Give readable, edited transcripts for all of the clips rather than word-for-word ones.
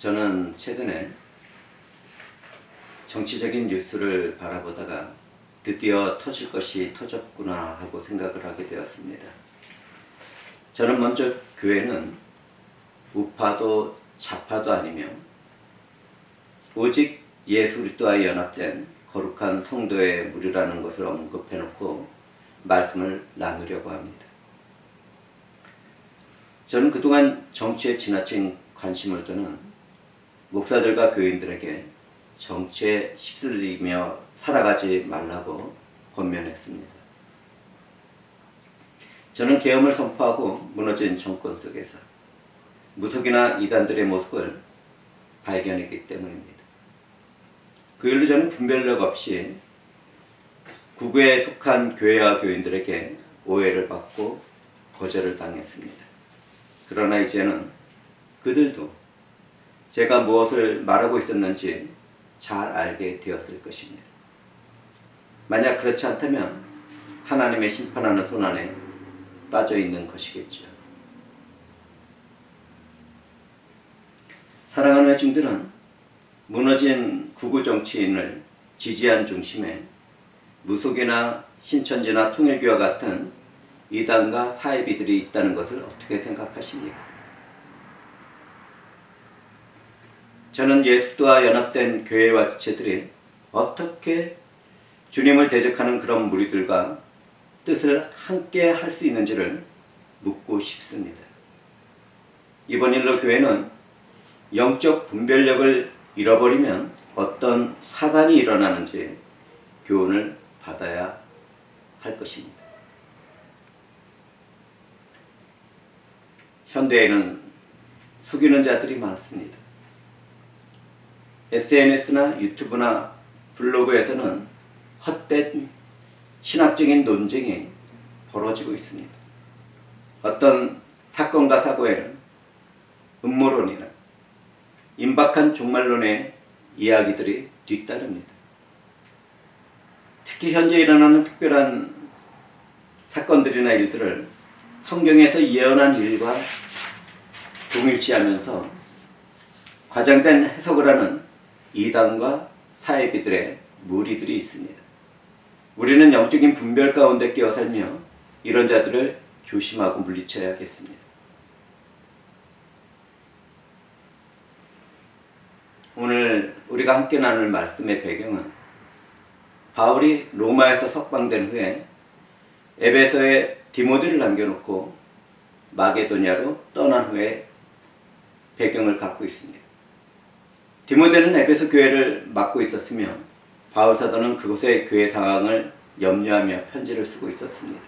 저는 최근에 정치적인 뉴스를 바라보다가 드디어 터질 것이 터졌구나 하고 생각을 하게 되었습니다. 저는 먼저 교회는 우파도 좌파도 아니며 오직 예수 그리스도와 연합된 거룩한 성도의 무리라는 것을 언급해놓고 말씀을 나누려고 합니다. 저는 그동안 정치에 지나친 관심을 두는 목사들과 교인들에게 정치에 휩쓸리며 살아가지 말라고 권면했습니다. 저는 계엄을 선포하고 무너진 정권 속에서 무속이나 이단들의 모습을 발견했기 때문입니다. 그 일로 저는 분별력 없이 구구에 속한 교회와 교인들에게 오해를 받고 거절을 당했습니다. 그러나 이제는 그들도 제가 무엇을 말하고 있었는지 잘 알게 되었을 것입니다. 만약 그렇지 않다면 하나님의 심판하는 손 안에 빠져 있는 것이겠죠. 사랑하는 회중들은 무너진 구구 정치인을 지지한 중심에 무속이나 신천지나 통일교와 같은 이단과 사이비들이 있다는 것을 어떻게 생각하십니까? 저는 예수와 연합된 교회와 지체들이 어떻게 주님을 대적하는 그런 무리들과 뜻을 함께 할 수 있는지를 묻고 싶습니다. 이번 일로 교회는 영적 분별력을 잃어버리면 어떤 사단이 일어나는지 교훈을 받아야 할 것입니다. 현대에는 속이는 자들이 많습니다. SNS나 유튜브나 블로그에서는 헛된 신학적인 논쟁이 벌어지고 있습니다. 어떤 사건과 사고에는 음모론이나 임박한 종말론의 이야기들이 뒤따릅니다. 특히 현재 일어나는 특별한 사건들이나 일들을 성경에서 예언한 일과 동일치하면서 과장된 해석을 하는 이단과 사이비들의 무리들이 있습니다. 우리는 영적인 분별 가운데 끼어 살며 이런 자들을 조심하고 물리쳐야겠습니다. 오늘 우리가 함께 나눌 말씀의 배경은 바울이 로마에서 석방된 후에 에베소에 디모데를 남겨놓고 마게도냐로 떠난 후에 배경을 갖고 있습니다. 디모데는 에베소 교회를 맡고 있었으며 바울 사도는 그곳의 교회 상황을 염려하며 편지를 쓰고 있었습니다.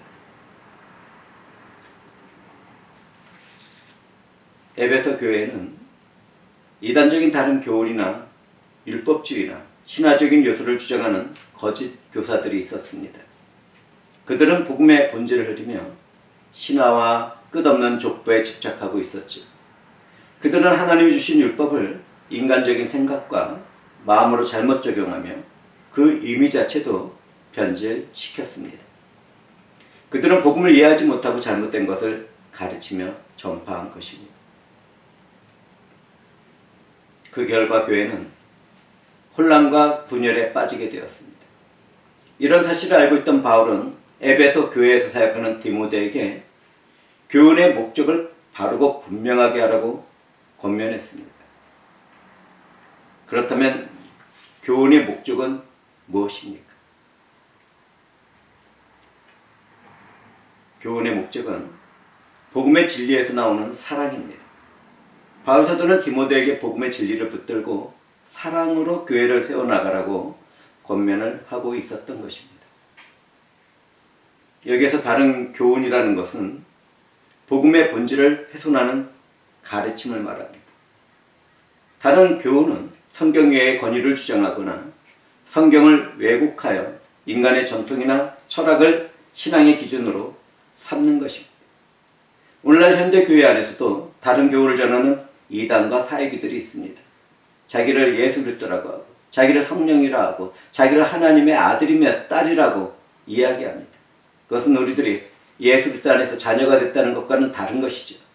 에베소 교회에는 이단적인 다른 교훈이나 율법주의나 신화적인 요소를 주장하는 거짓 교사들이 있었습니다. 그들은 복음의 본질을 흐리며 신화와 끝없는 족보에 집착하고 있었죠. 그들은 하나님이 주신 율법을 인간적인 생각과 마음으로 잘못 적용하며 그 의미 자체도 변질시켰습니다. 그들은 복음을 이해하지 못하고 잘못된 것을 가르치며 전파한 것입니다. 그 결과 교회는 혼란과 분열에 빠지게 되었습니다. 이런 사실을 알고 있던 바울은 에베소 교회에서 사역하는 디모데에게 교훈의 목적을 바르고 분명하게 하라고 권면했습니다. 그렇다면 교훈의 목적은 무엇입니까? 교훈의 목적은 복음의 진리에서 나오는 사랑입니다. 바울 사도는 디모데에게 복음의 진리를 붙들고 사랑으로 교회를 세워나가라고 권면을 하고 있었던 것입니다. 여기에서 다른 교훈이라는 것은 복음의 본질을 훼손하는 가르침을 말합니다. 다른 교훈은 성경 외의 권위를 주장하거나 성경을 왜곡하여 인간의 전통이나 철학을 신앙의 기준으로 삼는 것입니다. 오늘날 현대 교회 안에서도 다른 교훈을 전하는 이단과 사이비들이 있습니다. 자기를 예수 그리스도라고 하고 자기를 성령이라 하고 자기를 하나님의 아들이며 딸이라고 이야기합니다. 그것은 우리들이 예수 그리스도 안에서 자녀가 됐다는 것과는 다른 것이죠.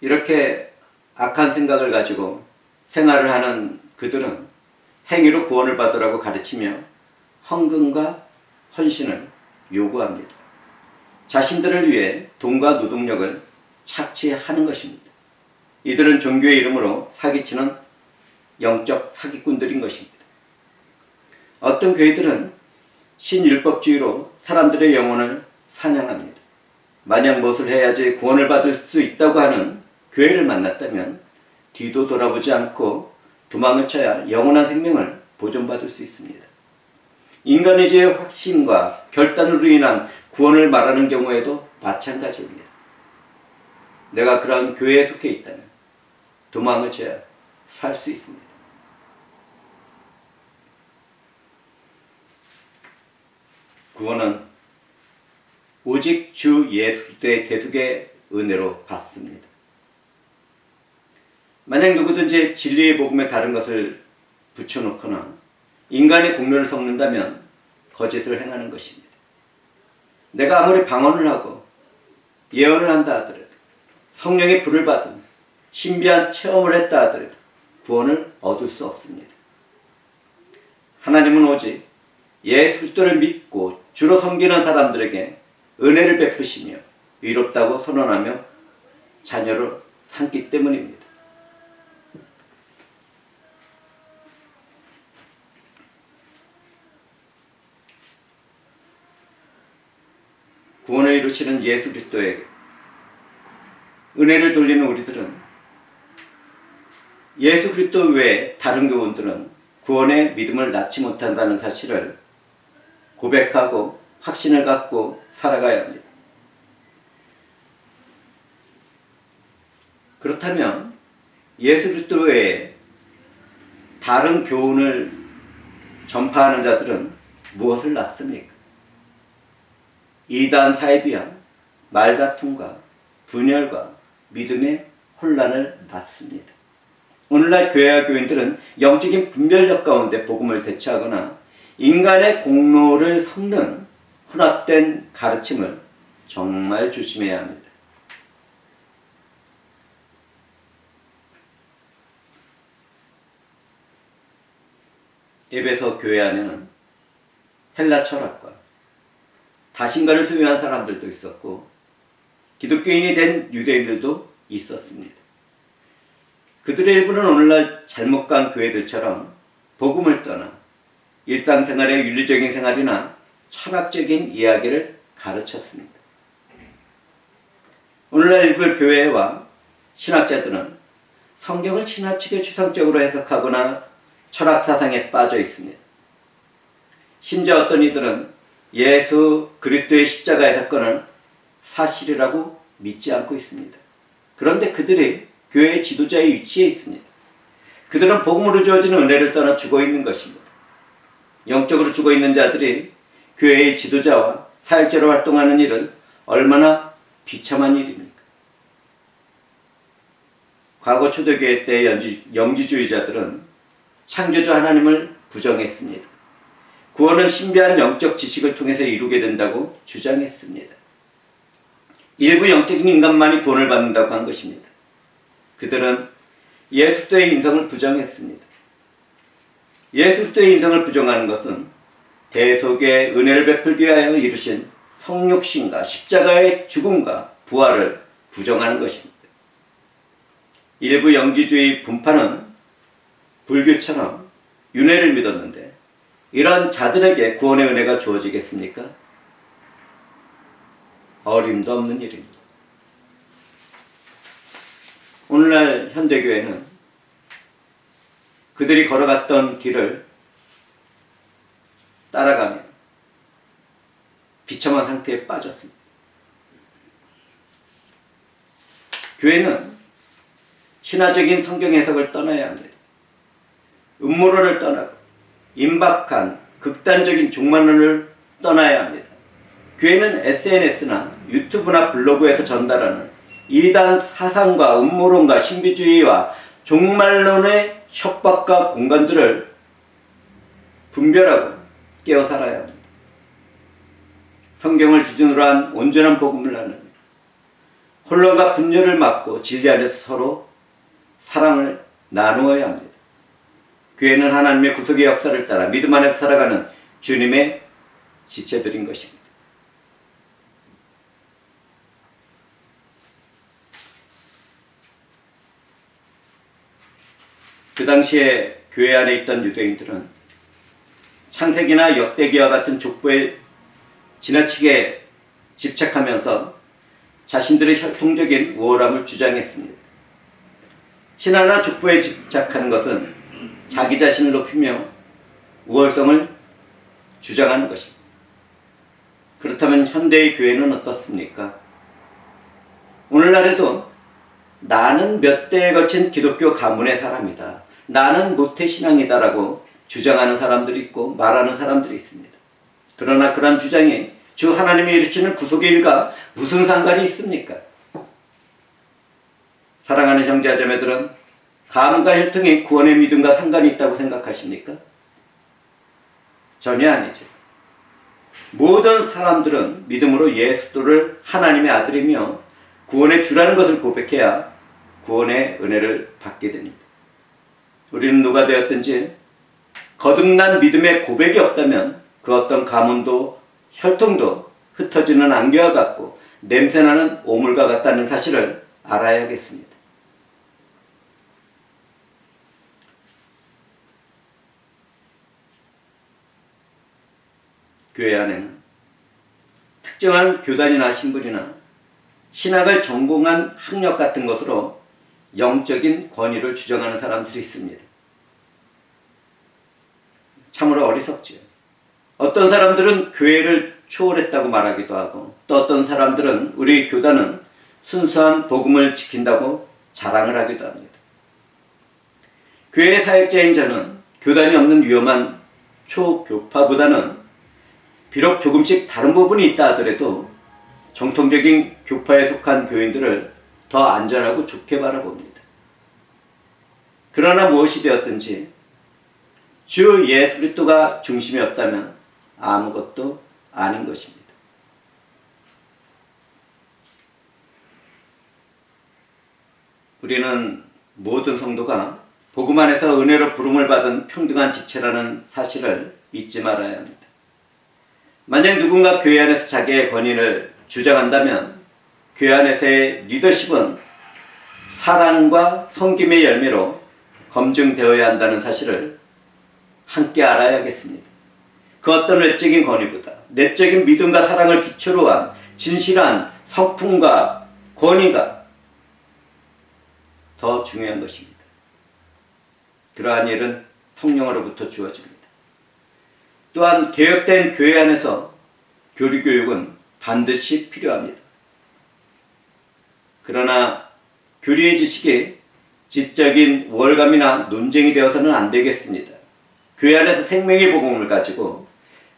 이렇게 악한 생각을 가지고 생활을 하는 그들은 행위로 구원을 받으라고 가르치며 헌금과 헌신을 요구합니다. 자신들을 위해 돈과 노동력을 착취하는 것입니다. 이들은 종교의 이름으로 사기치는 영적 사기꾼들인 것입니다. 어떤 교회들은 신율법주의로 사람들의 영혼을 사냥합니다. 만약 무엇을 해야지 구원을 받을 수 있다고 하는 교회를 만났다면 뒤도 돌아보지 않고 도망을 쳐야 영원한 생명을 보존받을 수 있습니다. 인간의 죄의 확신과 결단으로 인한 구원을 말하는 경우에도 마찬가지입니다. 내가 그런 교회에 속해 있다면 도망을 쳐야 살 수 있습니다. 구원은 오직 주 예수 그리스도의 대속의 은혜로 받습니다. 만약 누구든지 진리의 복음에 다른 것을 붙여놓거나 인간의 공로를 섞는다면 거짓을 행하는 것입니다. 내가 아무리 방언을 하고 예언을 한다 하더라도 성령의 불을 받은 신비한 체험을 했다 하더라도 구원을 얻을 수 없습니다. 하나님은 오직 예수 그리스도를 믿고 주로 섬기는 사람들에게 은혜를 베푸시며 의롭다고 선언하며 자녀를 삼기 때문입니다. 구원을 이루시는 예수 그리스도에게 은혜를 돌리는 우리들은 예수 그리스도 외에 다른 교훈들은 구원의 믿음을 낳지 못한다는 사실을 고백하고 확신을 갖고 살아가야 합니다. 그렇다면 예수 그리스도 외에 다른 교훈을 전파하는 자들은 무엇을 낳습니까? 이단 사이비한 말다툼과 분열과 믿음의 혼란을 낳습니다. 오늘날 교회와 교인들은 영적인 분별력 가운데 복음을 대체하거나 인간의 공로를 섞는 혼합된 가르침을 정말 조심해야 합니다. 에베소 교회 안에는 헬라 철학과 다신간을 소유한 사람들도 있었고 기독교인이 된 유대인들도 있었습니다. 그들의 일부는 오늘날 잘못 간 교회들처럼 복음을 떠나 일상생활의 윤리적인 생활이나 철학적인 이야기를 가르쳤습니다. 오늘날 일부 교회와 신학자들은 성경을 지나치게 추상적으로 해석하거나 철학사상에 빠져 있습니다. 심지어 어떤 이들은 예수 그리스도의 십자가의 사건을 사실이라고 믿지 않고 있습니다. 그런데 그들이 교회의 지도자의 위치에 있습니다. 그들은 복음으로 주어진 은혜를 떠나 죽어 있는 것입니다. 영적으로 죽어 있는 자들이 교회의 지도자와 사역자로 활동하는 일은 얼마나 비참한 일입니까? 과거 초대교회 때의 영지주의자들은 창조주 하나님을 부정했습니다. 구원은 신비한 영적 지식을 통해서 이루게 된다고 주장했습니다. 일부 영적인 인간만이 구원을 받는다고 한 것입니다. 그들은 예수 그리스도의 인성을 부정했습니다. 예수 그리스도의 인성을 부정하는 것은 대속의 은혜를 베풀기 위하여 이루신 성육신과 십자가의 죽음과 부활을 부정하는 것입니다. 일부 영지주의 분파는 불교처럼 윤회를 믿었는데 이런 자들에게 구원의 은혜가 주어지겠습니까? 어림도 없는 일입니다. 오늘날 현대교회는 그들이 걸어갔던 길을 따라가며 비참한 상태에 빠졌습니다. 교회는 신화적인 성경 해석을 떠나야 합니다. 음모론을 떠나고 임박한 극단적인 종말론을 떠나야 합니다. 교회는 SNS나 유튜브나 블로그에서 전달하는 이단 사상과 음모론과 신비주의와 종말론의 협박과 공간들을 분별하고 깨어 살아야 합니다. 성경을 기준으로 한 온전한 복음을 나누며 혼란과 분열을 막고 진리 안에서 서로 사랑을 나누어야 합니다. 교회는 하나님의 구속의 역사를 따라 믿음 안에서 살아가는 주님의 지체들인 것입니다. 그 당시에 교회 안에 있던 유대인들은 창세기나 역대기와 같은 족보에 지나치게 집착하면서 자신들의 혈통적인 우월함을 주장했습니다. 신화나 족보에 집착하는 것은 자기 자신을 높이며 우월성을 주장하는 것입니다. 그렇다면 현대의 교회는 어떻습니까? 오늘날에도 나는 몇 대에 걸친 기독교 가문의 사람이다, 나는 모태신앙이다라고 주장하는 사람들이 있고 말하는 사람들이 있습니다. 그러나 그런 주장이 주 하나님이 이루시는 구속의 일과 무슨 상관이 있습니까? 사랑하는 형제자매들은 가문과 혈통이 구원의 믿음과 상관이 있다고 생각하십니까? 전혀 아니죠. 모든 사람들은 믿음으로 예수를 하나님의 아들이며 구원의 주라는 것을 고백해야 구원의 은혜를 받게 됩니다. 우리는 누가 되었든지 거듭난 믿음의 고백이 없다면 그 어떤 가문도 혈통도 흩어지는 안개와 같고 냄새나는 오물과 같다는 사실을 알아야겠습니다. 교회 안에는 특정한 교단이나 신분이나 신학을 전공한 학력 같은 것으로 영적인 권위를 주장하는 사람들이 있습니다. 참으로 어리석지요. 어떤 사람들은 교회를 초월했다고 말하기도 하고, 또 어떤 사람들은 우리 교단은 순수한 복음을 지킨다고 자랑을 하기도 합니다. 교회 사역자인 자는 교단이 없는 위험한 초교파보다는 비록 조금씩 다른 부분이 있다 하더라도 정통적인 교파에 속한 교인들을 더 안전하고 좋게 바라봅니다. 그러나 무엇이 되었든지 주 예수 그리스도가 중심이 없다면 아무것도 아닌 것입니다. 우리는 모든 성도가 복음 안에서 은혜로 부름을 받은 평등한 지체라는 사실을 잊지 말아야 합니다. 만약 누군가 교회 안에서 자기의 권위를 주장한다면 교회 안에서의 리더십은 사랑과 섬김의 열매로 검증되어야 한다는 사실을 함께 알아야겠습니다. 그 어떤 외적인 권위보다 내적인 믿음과 사랑을 기초로 한 진실한 성품과 권위가 더 중요한 것입니다. 그러한 일은 성령으로부터 주어집니다. 또한 개혁된 교회 안에서 교리교육은 반드시 필요합니다. 그러나 교리의 지식이 지적인 우월감이나 논쟁이 되어서는 안 되겠습니다. 교회 안에서 생명의 복음을 가지고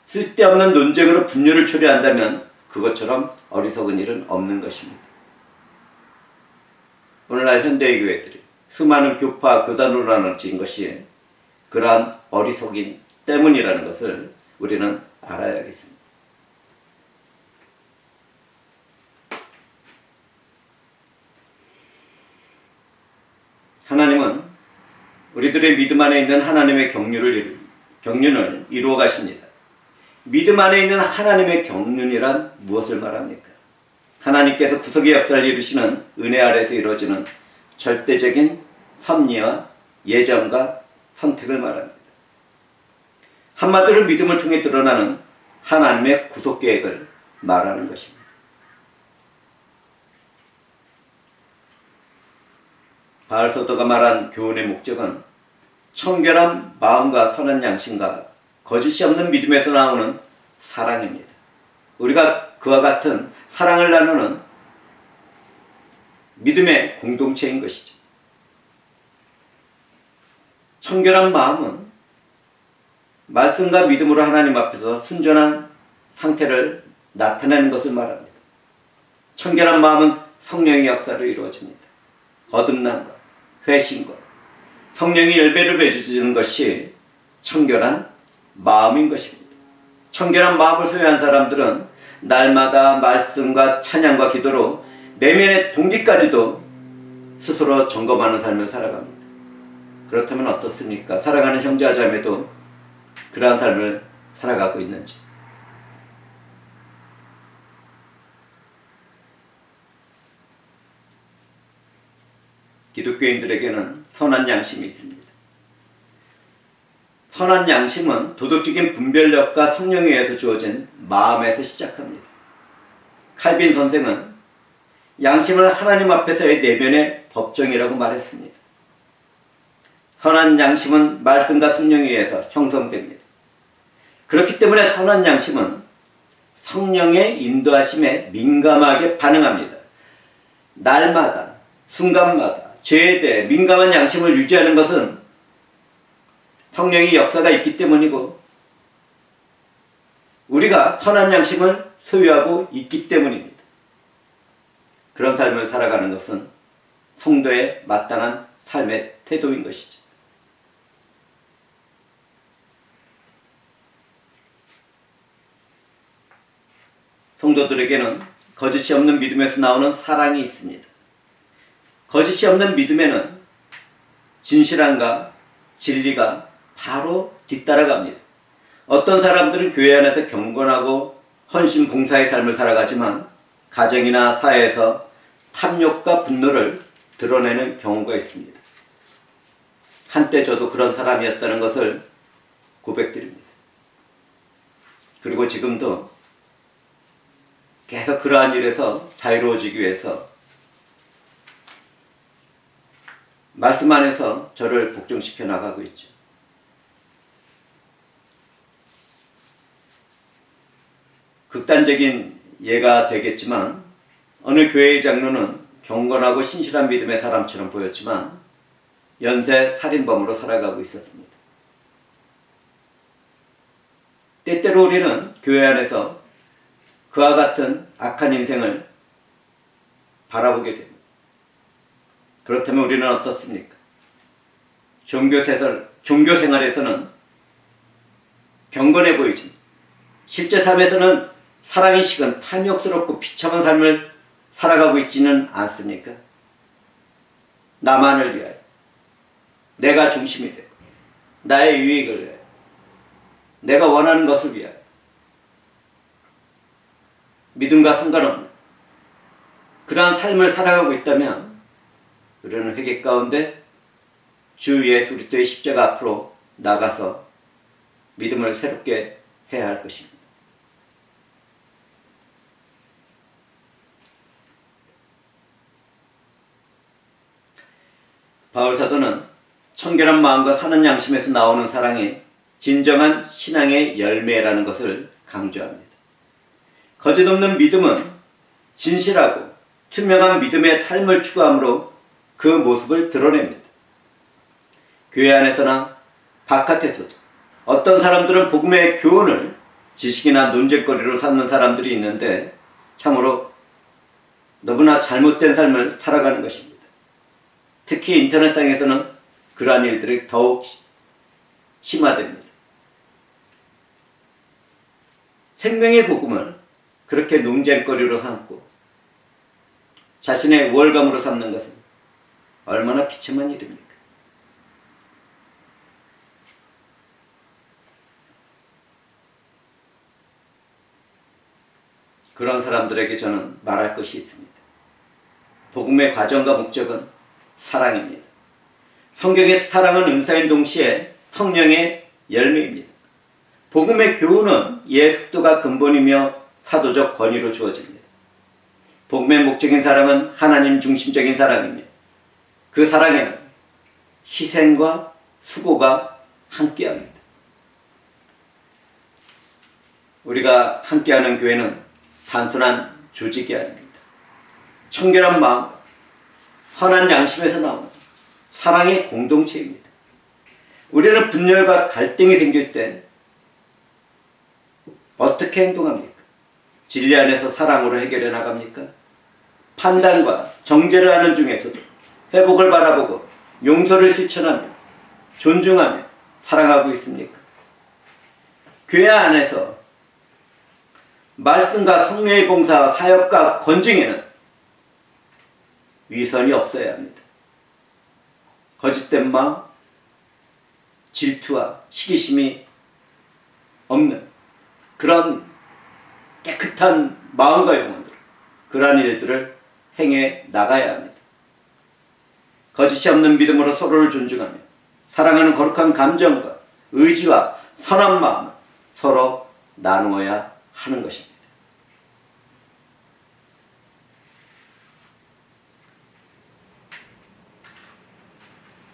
쓸데없는 논쟁으로 분열을 초래한다면 그것처럼 어리석은 일은 없는 것입니다. 오늘날 현대의 교회들이 수많은 교파, 교단으로 나눠진 것이 그러한 어리석임 때문이라는 것을 우리는 알아야겠습니다. 하나님은 우리들의 믿음 안에 있는 하나님의 경륜을 이루어 가십니다. 믿음 안에 있는 하나님의 경륜이란 무엇을 말합니까? 하나님께서 구속의 역사를 이루시는 은혜 아래에서 이루어지는 절대적인 섭리와 예정과 선택을 말합니다. 한마디로 믿음을 통해 드러나는 하나님의 구속 계획을 말하는 것입니다. 바울 사도가 말한 교훈의 목적은 청결한 마음과 선한 양심과 거짓이 없는 믿음에서 나오는 사랑입니다. 우리가 그와 같은 사랑을 나누는 믿음의 공동체인 것이죠. 청결한 마음은 말씀과 믿음으로 하나님 앞에서 순전한 상태를 나타내는 것을 말합니다. 청결한 마음은 성령의 역사로 이루어집니다. 거듭남과 회심과 성령이 열매를 맺어주는 것이 청결한 마음인 것입니다. 청결한 마음을 소유한 사람들은 날마다 말씀과 찬양과 기도로 내면의 동기까지도 스스로 점검하는 삶을 살아갑니다. 그렇다면 어떻습니까? 사랑하는 형제와 자매도 그러한 삶을 살아가고 있는지. 기독교인들에게는 선한 양심이 있습니다. 선한 양심은 도덕적인 분별력과 성령에 의해서 주어진 마음에서 시작합니다. 칼빈 선생은 양심을 하나님 앞에서의 내면의 법정이라고 말했습니다. 선한 양심은 말씀과 성령에 의해서 형성됩니다. 그렇기 때문에 선한 양심은 성령의 인도하심에 민감하게 반응합니다. 날마다, 순간마다 죄에 대해 민감한 양심을 유지하는 것은 성령의 역사가 있기 때문이고 우리가 선한 양심을 소유하고 있기 때문입니다. 그런 삶을 살아가는 것은 성도의 마땅한 삶의 태도인 것이죠. 성도들에게는 거짓이 없는 믿음에서 나오는 사랑이 있습니다. 거짓이 없는 믿음에는 진실함과 진리가 바로 뒤따라갑니다. 어떤 사람들은 교회 안에서 경건하고 헌신 봉사의 삶을 살아가지만 가정이나 사회에서 탐욕과 분노를 드러내는 경우가 있습니다. 한때 저도 그런 사람이었다는 것을 고백드립니다. 그리고 지금도 계속 그러한 일에서 자유로워지기 위해서 말씀 안에서 저를 복종시켜 나가고 있죠. 극단적인 예가 되겠지만 어느 교회의 장로는 경건하고 신실한 믿음의 사람처럼 보였지만 연쇄 살인범으로 살아가고 있었습니다. 때때로 우리는 교회 안에서 그와 같은 악한 인생을 바라보게 됩니다. 그렇다면 우리는 어떻습니까? 종교 생활에서는 경건해 보이지만 실제 삶에서는 사랑이 식은 탐욕스럽고 비참한 삶을 살아가고 있지는 않습니까? 나만을 위하여, 내가 중심이 되고 나의 유익을 위하여, 내가 원하는 것을 위하여, 믿음과 상관없는 그러한 삶을 살아가고 있다면 우리는 회개 가운데 주 예수 그리스도의 십자가 앞으로 나가서 믿음을 새롭게 해야 할 것입니다. 바울 사도는 청결한 마음과 사는 양심에서 나오는 사랑이 진정한 신앙의 열매라는 것을 강조합니다. 거짓 없는 믿음은 진실하고 투명한 믿음의 삶을 추구함으로 그 모습을 드러냅니다. 교회 안에서나 바깥에서도 어떤 사람들은 복음의 교훈을 지식이나 논쟁거리로 삼는 사람들이 있는데 참으로 너무나 잘못된 삶을 살아가는 것입니다. 특히 인터넷상에서는 그러한 일들이 더욱 심화됩니다. 생명의 복음을 그렇게 논쟁거리로 삼고 자신의 우월감으로 삼는 것은 얼마나 비참한 일입니까? 그런 사람들에게 저는 말할 것이 있습니다. 복음의 과정과 목적은 사랑입니다. 성경의 사랑은 은사인 동시에 성령의 열매입니다. 복음의 교훈은 이의 속도가 근본이며 사도적 권위로 주어집니다. 복음의 목적인 사랑은 하나님 중심적인 사랑이며 그 사랑에는 희생과 수고가 함께합니다. 우리가 함께하는 교회는 단순한 조직이 아닙니다. 청결한 마음과 선한 양심에서 나오는 사랑의 공동체입니다. 우리는 분열과 갈등이 생길 때 어떻게 행동합니까? 진리 안에서 사랑으로 해결해 나갑니까? 판단과 정죄를 하는 중에서도 회복을 바라보고 용서를 실천하며 존중하며 사랑하고 있습니까? 교회 안에서 말씀과 성령의 봉사와 사역과 권징에는 위선이 없어야 합니다. 거짓된 마음, 질투와 시기심이 없는 그런 깨끗한 마음과 영혼으로 그러한 일들을 행해 나가야 합니다. 거짓이 없는 믿음으로 서로를 존중하며 사랑하는 거룩한 감정과 의지와 선한 마음을 서로 나누어야 하는 것입니다.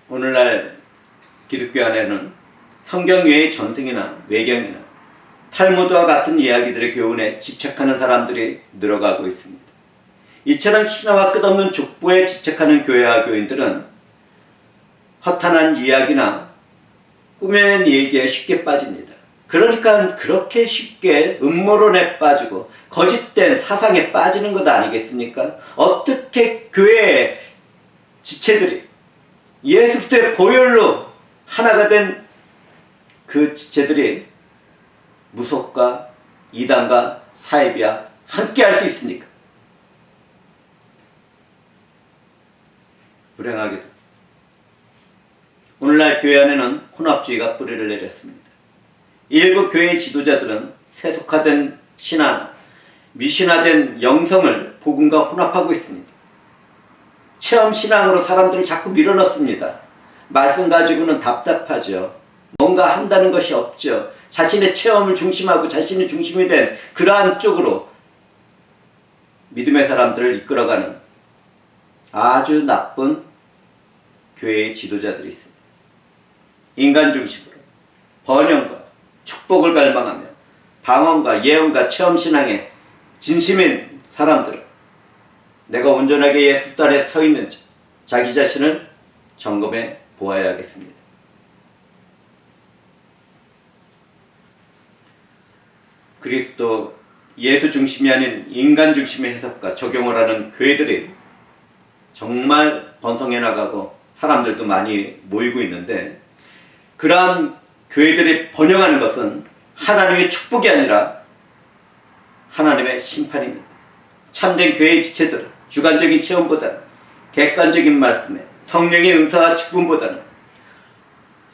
오늘날 기독교 안에는 성경 외의 전승이나 외경이나 탈무드와 같은 이야기들의 교훈에 집착하는 사람들이 늘어가고 있습니다. 이처럼 신화와 끝없는 족보에 집착하는 교회와 교인들은 허탄한 이야기나 꾸며낸 얘기에 쉽게 빠집니다. 그러니까 그렇게 쉽게 음모론에 빠지고 거짓된 사상에 빠지는 것 아니겠습니까? 어떻게 교회의 지체들이 예수 그리스도의 보혈로 하나가 된 그 지체들이 무속과 이단과 사이비와 함께 할 수 있습니까? 불행하게도 오늘날 교회 안에는 혼합주의가 뿌리를 내렸습니다. 일부 교회 지도자들은 세속화된 신화나 미신화된 영성을 복음과 혼합하고 있습니다. 체험신앙으로 사람들을 자꾸 밀어넣습니다. 말씀 가지고는 답답하죠. 뭔가 한다는 것이 없죠. 자신의 체험을 중심하고 자신이 중심이 된 그러한 쪽으로 믿음의 사람들을 이끌어가는 아주 나쁜 교회의 지도자들이 있습니다. 인간 중심으로 번영과 축복을 갈망하며 방언과 예언과 체험신앙에 진심인 사람들은 내가 온전하게 예수 뜰에 서 있는지 자기 자신을 점검해 보아야겠습니다. 그리스도 예수 중심이 아닌 인간 중심의 해석과 적용을 하는 교회들이 정말 번성해 나가고 사람들도 많이 모이고 있는데 그러한 교회들이 번영하는 것은 하나님의 축복이 아니라 하나님의 심판입니다. 참된 교회의 지체들은 주관적인 체험보다는 객관적인 말씀에 성령의 은사와 직분보다는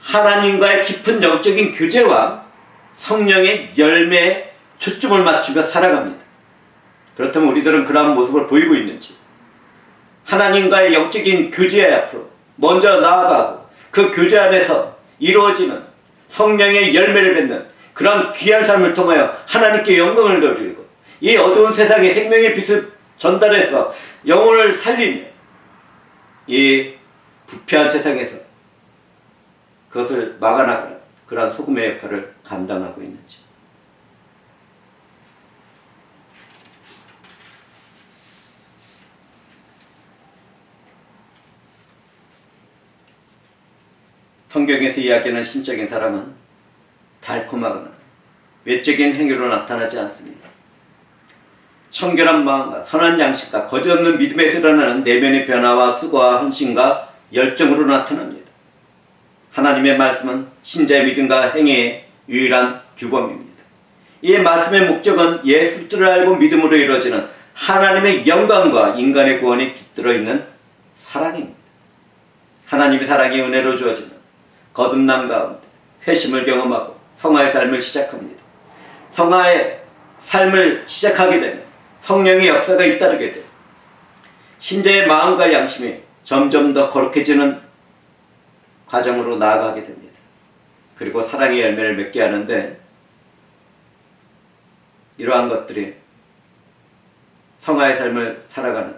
하나님과의 깊은 영적인 교제와 성령의 열매에 초점을 맞추며 살아갑니다. 그렇다면 우리들은 그러한 모습을 보이고 있는지 하나님과의 영적인 교제 앞으로 먼저 나아가고 그 교제 안에서 이루어지는 성령의 열매를 맺는 그런 귀한 삶을 통하여 하나님께 영광을 돌리고 이 어두운 세상에 생명의 빛을 전달해서 영혼을 살리며 이 부패한 세상에서 그것을 막아나가는 그러한 소금의 역할을 감당하고 있는지. 성경에서 이야기하는 신적인 사랑은 달콤하거나 외적인 행위로 나타나지 않습니다. 청결한 마음과 선한 양식과 거짓없는 믿음에서 일어나는 내면의 변화와 수고와 헌신과 열정으로 나타납니다. 하나님의 말씀은 신자의 믿음과 행위의 유일한 규범입니다. 이 말씀의 목적은 예수 그리스도를 알고 믿음으로 이루어지는 하나님의 영광과 인간의 구원이 깃들어 있는 사랑입니다. 하나님의 사랑이 은혜로 주어지는 거듭남 가운데 회심을 경험하고 성화의 삶을 시작합니다. 성화의 삶을 시작하게 되면 성령의 역사가 잇따르게 되고 신자의 마음과 양심이 점점 더 거룩해지는 과정으로 나아가게 됩니다. 그리고 사랑의 열매를 맺게 하는데 이러한 것들이 성화의 삶을 살아가는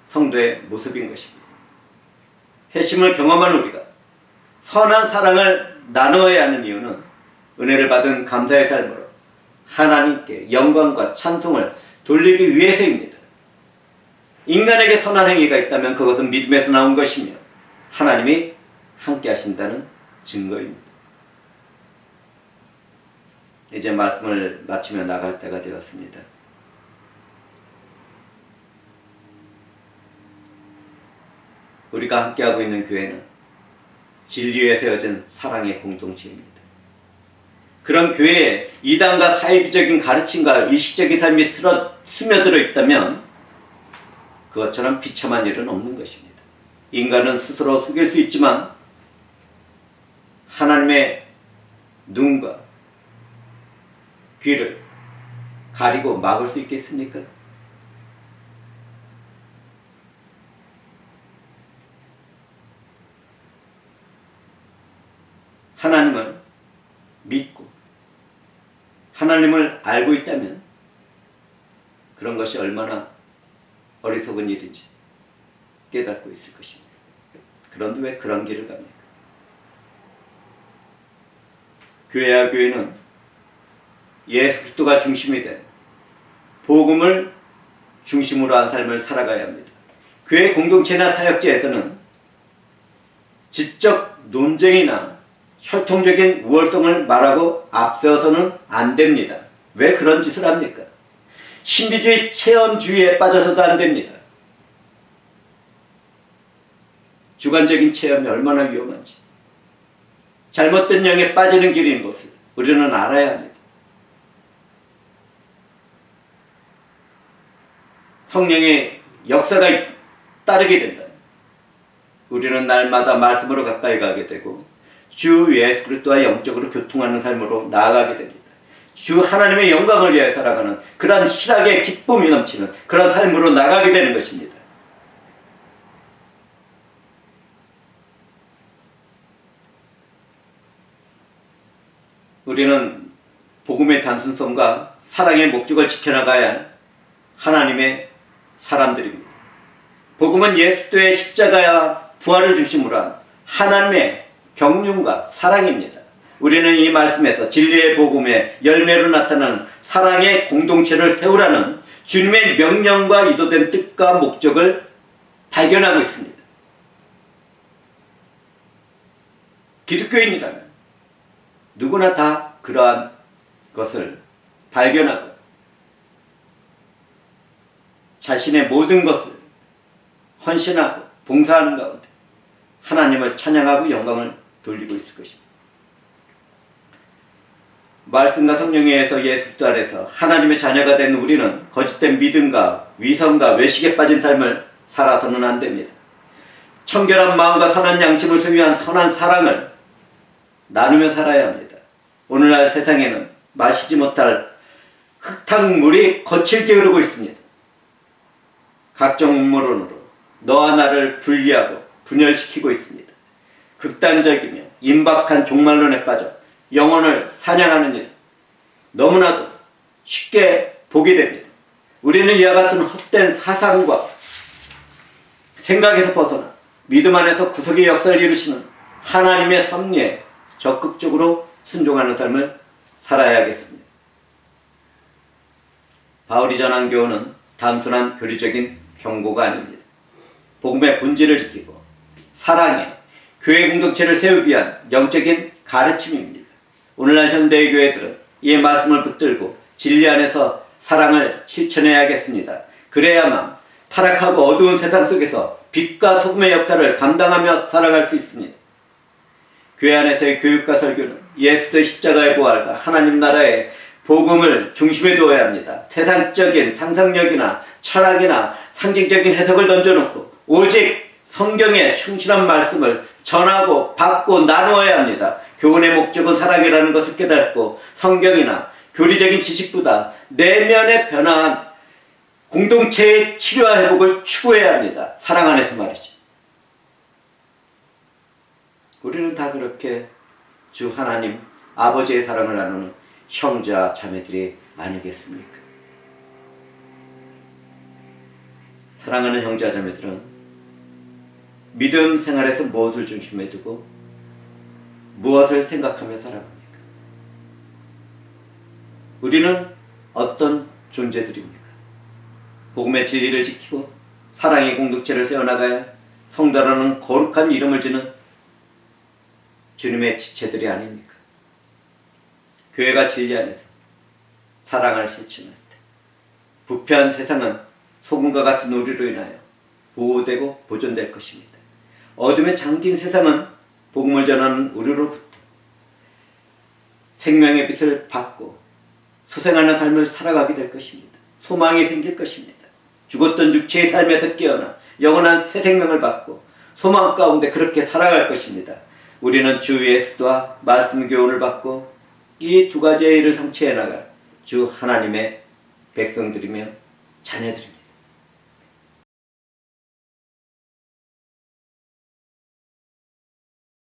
성도의 모습인 것입니다. 회심을 경험한 우리가 선한 사랑을 나누어야 하는 이유는 은혜를 받은 감사의 삶으로 하나님께 영광과 찬송을 돌리기 위해서입니다. 인간에게 선한 행위가 있다면 그것은 믿음에서 나온 것이며 하나님이 함께 하신다는 증거입니다. 이제 말씀을 마치며 나갈 때가 되었습니다. 우리가 함께하고 있는 교회는 진리에 세워진 사랑의 공동체입니다. 그런 교회에 이단과 사이비적인 가르침과 일시적인 삶이 스며들어 있다면 그것처럼 비참한 일은 없는 것입니다. 인간은 스스로 속일 수 있지만 하나님의 눈과 귀를 가리고 막을 수 있겠습니까? 하나님을 믿고 하나님을 알고 있다면 그런 것이 얼마나 어리석은 일인지 깨닫고 있을 것입니다. 그런데 왜 그런 길을 갑니까? 교회와 교회는 예수 그리스도가 중심이 된 복음을 중심으로 한 삶을 살아가야 합니다. 교회 공동체나 사역지에서는 지적 논쟁이나 혈통적인 우월성을 말하고 앞세워서는 안 됩니다. 왜 그런 짓을 합니까? 신비주의 체험주의에 빠져서도 안 됩니다. 주관적인 체험이 얼마나 위험한지, 잘못된 영에 빠지는 길인 것을 우리는 알아야 합니다. 성령의 역사가 따르게 된다면 우리는 날마다 말씀으로 가까이 가게 되고 주 예수 그리스도와 영적으로 교통하는 삶으로 나아가게 됩니다. 주 하나님의 영광을 위해 살아가는 그런 희락의 기쁨이 넘치는 그런 삶으로 나가게 되는 것입니다. 우리는 복음의 단순성과 사랑의 목적을 지켜나가야 할 하나님의 사람들입니다. 복음은 예수의 십자가와 부활을 중심으로 한 하나님의 경륜과 사랑입니다. 우리는 이 말씀에서 진리의 복음의 열매로 나타나는 사랑의 공동체를 세우라는 주님의 명령과 이도된 뜻과 목적을 발견하고 있습니다. 기독교인이라면 누구나 다 그러한 것을 발견하고 자신의 모든 것을 헌신하고 봉사하는 가운데 하나님을 찬양하고 영광을 돌리고 있을 것입니다. 말씀과 성령에 의해서 예수 그리스도 안에서 하나님의 자녀가 된 우리는 거짓된 믿음과 위선과 외식에 빠진 삶을 살아서는 안 됩니다. 청결한 마음과 선한 양심을 소유한 선한 사랑을 나누며 살아야 합니다. 오늘날 세상에는 마시지 못할 흙탕물이 거칠게 흐르고 있습니다. 각종 음모론으로 너와 나를 분리하고 분열시키고 있습니다. 극단적이며 임박한 종말론에 빠져 영혼을 사냥하는 일 너무나도 쉽게 보게 됩니다. 우리는 이와 같은 헛된 사상과 생각에서 벗어나 믿음 안에서 구속의 역사를 이루시는 하나님의 섭리에 적극적으로 순종하는 삶을 살아야겠습니다. 바울이 전한 교훈은 단순한 교리적인 경고가 아닙니다. 복음의 본질을 지키고 사랑에 교회 공동체를 세우기 위한 영적인 가르침입니다. 오늘날 현대의 교회들은 이 말씀을 붙들고 진리 안에서 사랑을 실천해야겠습니다. 그래야만 타락하고 어두운 세상 속에서 빛과 소금의 역할을 감당하며 살아갈 수 있습니다. 교회 안에서의 교육과 설교는 예수의 십자가의 부활과 하나님 나라의 복음을 중심에 두어야 합니다. 세상적인 상상력이나 철학이나 상징적인 해석을 던져놓고 오직 성경의 충실한 말씀을 전하고 받고 나누어야 합니다. 교훈의 목적은 사랑이라는 것을 깨닫고 성경이나 교리적인 지식보다 내면의 변화한 공동체의 치료와 회복을 추구해야 합니다. 사랑 안에서 말이죠. 우리는 다 그렇게 주 하나님 아버지의 사랑을 나누는 형제와 자매들이 아니겠습니까? 사랑하는 형제와 자매들은 믿음 생활에서 무엇을 중심에 두고 무엇을 생각하며 살아갑니까? 우리는 어떤 존재들입니까? 복음의 진리를 지키고 사랑의 공동체를 세워나가야 성도라는 거룩한 이름을 지는 주님의 지체들이 아닙니까? 교회가 진리 안에서 사랑을 실천할 때 부패한 세상은 소금과 같은 우리로 인하여 보호되고 보존될 것입니다. 어둠에 잠긴 세상은 복음을 전하는 우리로부터 생명의 빛을 받고 소생하는 삶을 살아가게 될 것입니다. 소망이 생길 것입니다. 죽었던 육체의 삶에서 깨어나 영원한 새 생명을 받고 소망 가운데 그렇게 살아갈 것입니다. 우리는 주 예수와 말씀 교훈을 받고 이 두 가지의 일을 성취해 나갈 주 하나님의 백성들이며 자녀들입니다.